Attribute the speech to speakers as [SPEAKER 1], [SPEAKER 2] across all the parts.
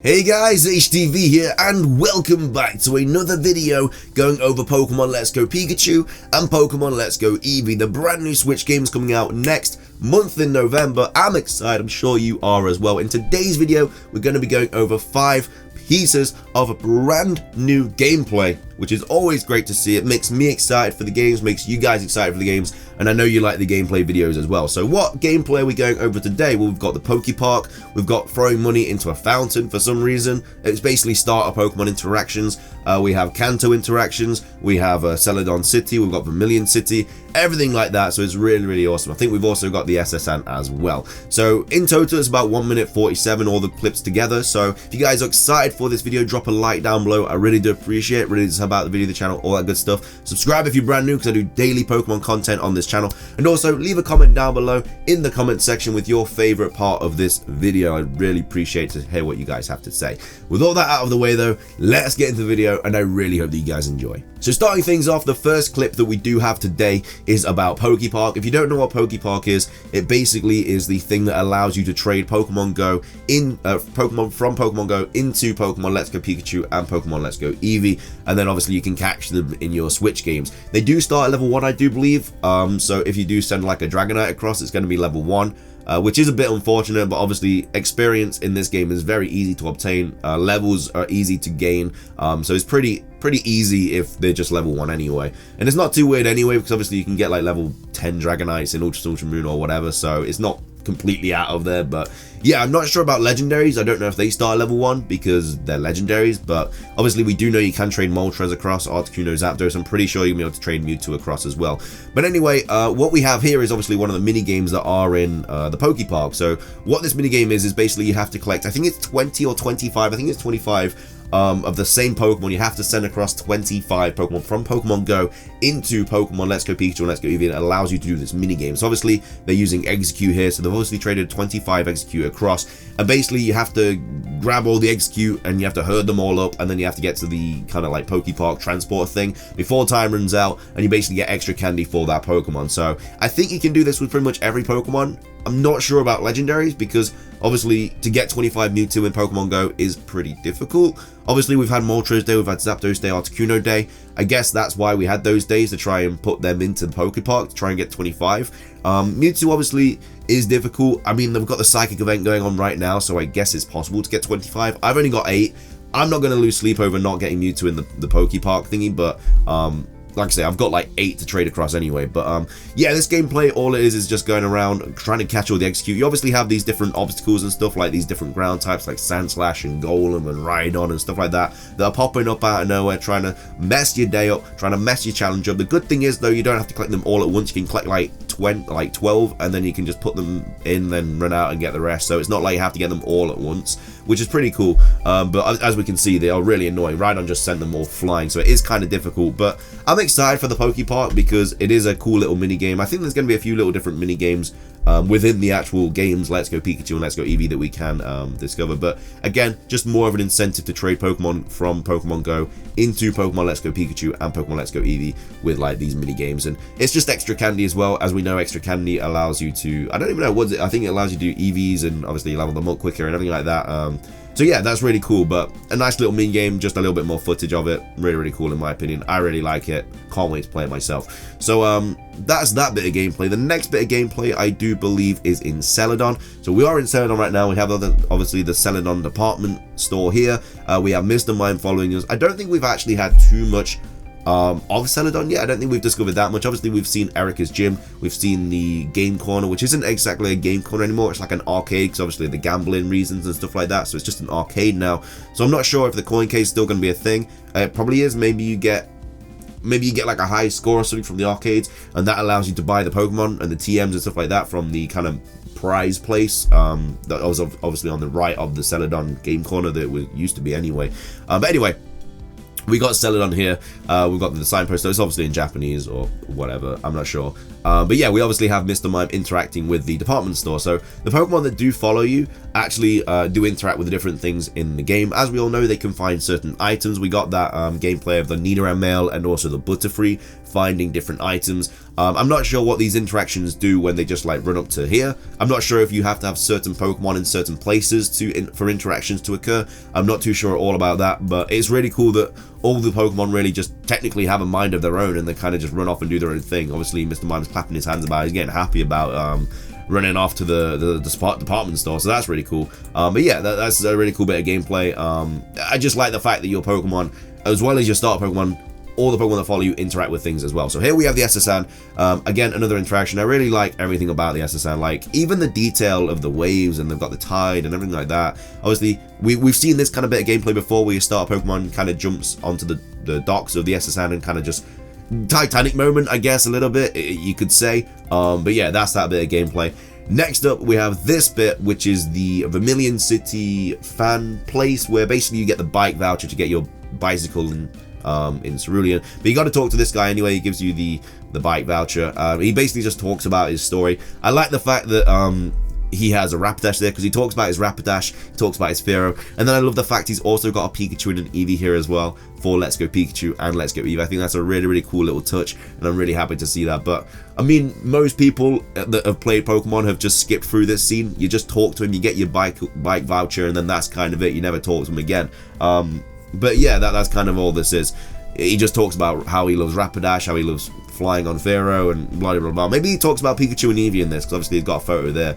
[SPEAKER 1] Hey guys, HDvee here and welcome back to another video going over Pokemon Let's Go Pikachu and Pokemon Let's Go Eevee, the brand new Switch games coming out next month in November. I'm excited, I'm sure you are as well. In today's video, we're going to be going over 5 pieces of a brand new gameplay, which is always great to see. It makes me excited for the games, makes you guys excited for the games, and I know you like the gameplay videos as well. So what gameplay are we going over today? Well, we've got the Poké Park, we've got throwing money into a fountain for some reason. It's basically starter Pokemon interactions. We have Kanto interactions, we have Celadon City, we've got Vermilion City, everything like that. So it's really awesome. I think we've also got the SSN as well. So in total, it's about 1 minute 47, all the clips together. So if you guys are excited for this video, drop a like down below. I really do appreciate it. Really just about the video, the channel, all that good stuff. Subscribe if you're brand new, because I do daily Pokemon content on this channel. And also leave a comment down below in the comment section with your favorite part of this video. I'd really appreciate to hear what you guys have to say. With all that out of the way though, let's get into the video, and I really hope that you guys enjoy. So starting things off, the first clip that we do have today is about Poké Park. If you don't know what Poké Park is, it basically is the thing that allows you to trade Pokemon Go in Pokemon from Pokemon Go into Pokemon Let's Go Pikachu and Pokemon Let's Go Eevee, and then obviously you can catch them in your Switch games. They do start at level 1, I do believe. So if you do send like a Dragonite across, it's going to be level 1. Which is a bit unfortunate, but obviously experience in this game is very easy to obtain. Levels are easy to gain, so it's pretty easy if they're just level 1 anyway. And it's not too weird anyway, because obviously you can get like level 10 Dragonites in Ultra Moon or whatever, so it's not completely out of there. But yeah, I'm not sure about legendaries. I don't know if they start at level 1 because they're legendaries, but obviously we do know you can trade Moltres across, Articuno, Zapdos. I'm pretty sure you'll be able to trade Mewtwo across as well. But anyway, what we have here is obviously one of the mini games that are in the Poké Park. So what this mini game is basically you have to collect, I think it's 20 or 25, I think it's 25 of the same Pokemon. You have to send across 25 Pokemon from Pokemon Go into Pokemon Let's Go Pikachu and Let's Go Eevee, and it allows you to do this mini game. So obviously they're using Execute here, so they've obviously traded 25 Execute across, and basically you have to grab all the Execute and you have to herd them all up, and then you have to get to the kind of like Poké Park transport thing before time runs out, and you basically get extra candy for that Pokemon. So I think you can do this with pretty much every Pokemon. I'm not sure about legendaries, because obviously to get 25 Mewtwo in Pokemon Go is pretty difficult. Obviously we've had Moltres Day, we've had Zapdos Day, Articuno Day. I guess that's why we had those days, to try and put them into the Poké Park to try and get 25. Mewtwo obviously is difficult. I mean, they've got the Psychic event going on right now, so I guess it's possible to get 25. I've only got 8. I'm not going to lose sleep over not getting Mewtwo in the Poké Park thingy, but like I say, I've got like 8 to trade across anyway. But yeah, this gameplay, all it is just going around trying to catch all the Execute. You obviously have these different obstacles and stuff, like these different ground types like Sandslash and Golem and Rhydon and stuff like that, that are popping up out of nowhere, trying to mess your day up, trying to mess your challenge up. The good thing is though, you don't have to collect them all at once. You can collect like 12, and then you can just put them in, then run out and get the rest. So it's not like you have to get them all at once, which is pretty cool. But as we can see, they are really annoying. Rhydon just sent them all flying, so it is kind of difficult. But I'm excited for the Poké Park because it is a cool little mini game. I think there's going to be a few little different mini games within the actual games Let's Go Pikachu and Let's Go Eevee that we can discover. But again, just more of an incentive to trade Pokemon from Pokemon Go into Pokemon Let's Go Pikachu and Pokemon Let's Go Eevee with like these mini games. And it's just extra candy as well. As we know, extra candy allows you to, I don't even know what it, I think it allows you to do EVs and obviously level them up quicker and everything like that. So yeah, that's really cool. But a nice little mini game, just a little bit more footage of it. Really cool in my opinion. I really like it. Can't wait to play it myself. So that's that bit of gameplay. The next bit of gameplay I do believe is in Celadon. So we are in Celadon right now. We have obviously the Celadon department store here. We have Mr. Mime following us. I don't think we've actually had too much of Celadon yet. I don't think we've discovered that much. Obviously we've seen Erica's gym, we've seen the game corner, which isn't exactly a game corner anymore. It's like an arcade, because obviously the gambling reasons and stuff like that, so it's just an arcade now. So I'm not sure if the coin case is still going to be a thing. It probably is. Maybe you get like a high score or something from the arcades, and that allows you to buy the Pokemon and the TMs and stuff like that from the kind of prize place that was obviously on the right of the Celadon game corner that it used to be anyway. But anyway, we got Celadon here. We've got the signpost. So it's obviously in Japanese or whatever. I'm not sure. But yeah, we obviously have Mr. Mime interacting with the department store. So the Pokemon that do follow you actually do interact with the different things in the game. As we all know, they can find certain items. We got that gameplay of the Nidoran male and also the Butterfree finding different items. I'm not sure what these interactions do when they just like run up to here. I'm not sure if you have to have certain Pokemon in certain places for interactions to occur. I'm not too sure all about that, but it's really cool that all the Pokemon really just technically have a mind of their own and they kind of just run off and do their own thing. Obviously, Mr. Mime's clapping his hands about it. He's getting happy about running off to the department store, so that's really cool. But yeah, that's a really cool bit of gameplay. I just like the fact that your Pokemon, as well as your starter Pokemon, all the Pokemon that follow you interact with things as well. So here we have the SSN. Again, another interaction. I really like everything about the SSN, like even the detail of the waves, and they've got the tide and everything like that. Obviously, we've seen this kind of bit of gameplay before where your starter Pokemon kind of jumps onto the docks of the SSN and kind of just Titanic moment, I guess, a little bit, you could say. But yeah, that's that bit of gameplay. Next up, we have this bit, which is the Vermilion City fan place, where basically you get the bike voucher to get your bicycle in Cerulean. But you got to talk to this guy anyway. He gives you the bike voucher. He basically just talks about his story. I like the fact that he has a Rapidash there, because he talks about his Rapidash, he talks about his Fearow, and then I love the fact he's also got a Pikachu and an Eevee here as well for Let's Go Pikachu and Let's Go Eevee. I think that's a really, really cool little touch, and I'm really happy to see that. But I mean, most people that have played Pokemon have just skipped through this scene. You just talk to him, you get your bike voucher, and then that's kind of it. You never talk to him again. But yeah, that's kind of all this is. He just talks about how he loves Rapidash, how he loves flying on Fearow, and blah blah blah. Maybe he talks about Pikachu and Eevee in this, because obviously he's got a photo there.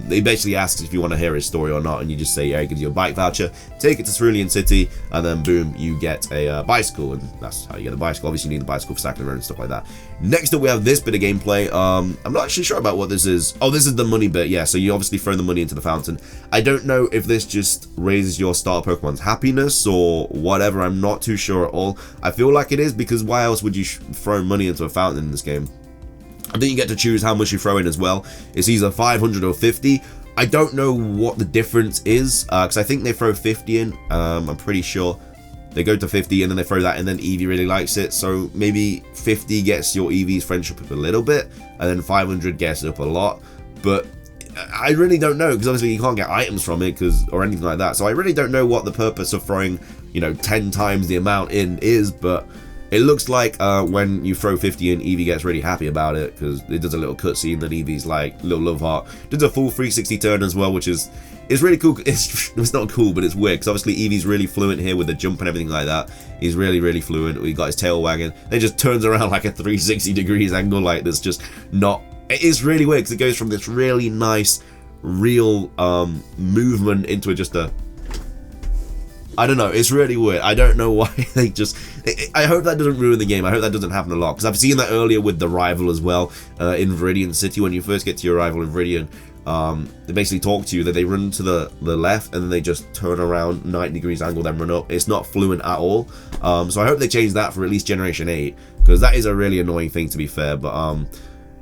[SPEAKER 1] He basically asks if you want to hear his story or not, and you just say yeah. He gives you a bike voucher, take it to Cerulean City, and then boom, you get a bicycle, and that's how you get the bicycle. Obviously, you need the bicycle for cycling around and stuff like that. Next up, we have this bit of gameplay. I'm not actually sure about what this is. Oh, this is the money bit. Yeah, so you obviously throw the money into the fountain. I don't know if this just raises your starter Pokemon's happiness or whatever. I'm not too sure at all. I feel like it is, because why else would you throw money into a fountain in this game? I think you get to choose how much you throw in as well. It's either 500 or 50. I don't know what the difference is, because I think they throw 50 in. I'm pretty sure they go to 50 and then they throw that, and then Eevee really likes it. So maybe 50 gets your Eevee's friendship up a little bit, and then 500 gets it up a lot. But I really don't know, because obviously you can't get items from it or anything like that. So I really don't know what the purpose of throwing, 10 times the amount in is, but it looks like when you throw 50 in, Eevee gets really happy about it, because it does a little cutscene that Eevee's like little love heart. Does a full 360 turn as well, which is really cool. It's not cool, but it's weird, because obviously Eevee's really fluent here with the jump and everything like that. He's really, really fluent. He got his tail wagging. Then just turns around like a 360 degrees angle, like that's just not. It is really weird, because it goes from this really nice, real movement into just a. I don't know, it's really weird. I don't know why they just. I hope that doesn't ruin the game. I hope that doesn't happen a lot, because I've seen that earlier with the rival as well, in Viridian City. When you first get to your rival in Viridian, they basically talk to you, that they run to the left and then they just turn around 90 degrees angle, then run up. It's not fluent at all. So I hope they change that for at least Generation 8, because that is a really annoying thing, to be fair. But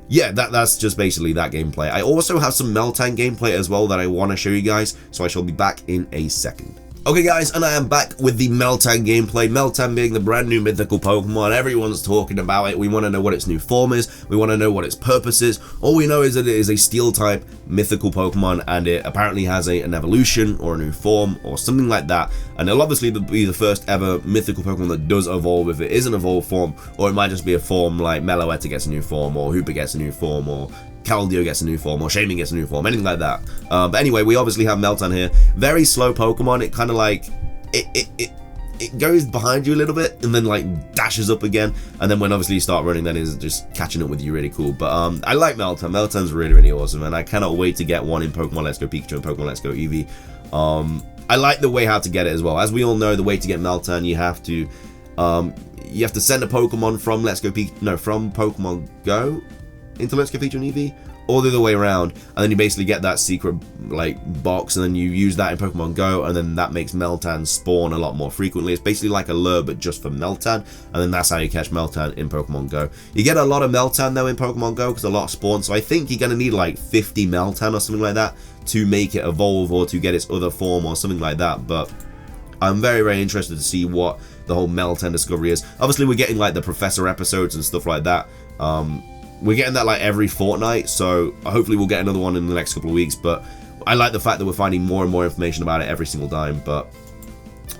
[SPEAKER 1] yeah, that's just basically that gameplay. I also have some Meltan gameplay as well that I want to show you guys, so I shall be back in a second. Okay guys, and I am back with the Meltan gameplay. Meltan being the brand new mythical Pokemon. Everyone's talking about it. We want to know what its new form is. We want to know what its purpose is. All we know is that it is a steel type mythical Pokemon, and it apparently has an evolution or a new form or something like that. And it'll obviously be the first ever mythical Pokemon that does evolve, if it is an evolved form, or it might just be a form like Meloetta gets a new form, or Hoopa gets a new form, or Keldeo gets a new form, or Shaming gets a new form, anything like that. But anyway, we obviously have Meltan here. Very slow Pokemon. It kind of like it goes behind you a little bit and then like dashes up again, and then when obviously you start running, then is just catching up with you. Really cool. But I like Meltan. Meltan's really, really awesome, and I cannot wait to get one in Pokemon Let's Go Pikachu and Pokemon Let's Go Eevee. I like the way how to get it as well. As we all know, the way to get Meltan, you have to send a Pokemon from from Pokemon Go into Let's Go Pikachu and Eevee, or the other way around, and then you basically get that secret like box, and then you use that in Pokemon Go, and then that makes Meltan spawn a lot more frequently. It's basically like a lure, but just for Meltan, and then that's how you catch Meltan in Pokemon Go. You get a lot of Meltan though in Pokemon Go, because a lot spawn, so I think you're gonna need like 50 Meltan or something like that to make it evolve, or to get its other form or something like that. But I'm very, very interested to see what the whole Meltan discovery is. Obviously we're getting like the Professor episodes and stuff like that, we're getting that like every fortnight, so hopefully we'll get another one in the next couple of weeks. But I like the fact that we're finding more and more information about it every single time. But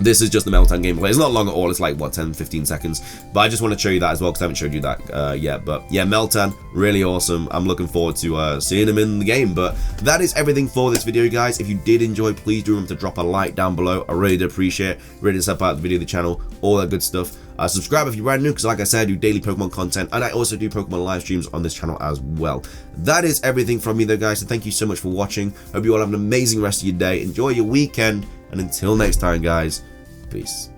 [SPEAKER 1] this is just the Meltan gameplay. It's not long at all. It's like, what, 10-15 seconds. But I just want to show you that as well, because I haven't showed you that yet. But yeah, Meltan, really awesome. I'm looking forward to seeing him in the game. But that is everything for this video, guys. If you did enjoy, please do remember to drop a like down below. I really do appreciate it. Really does help out the video, the channel, all that good stuff. Subscribe if you're brand new, because like I said, I do daily Pokemon content, and I also do Pokemon live streams on this channel as well. That is everything from me though, guys, so thank you so much for watching. Hope you all have an amazing rest of your day. Enjoy your weekend, and until next time, guys, peace.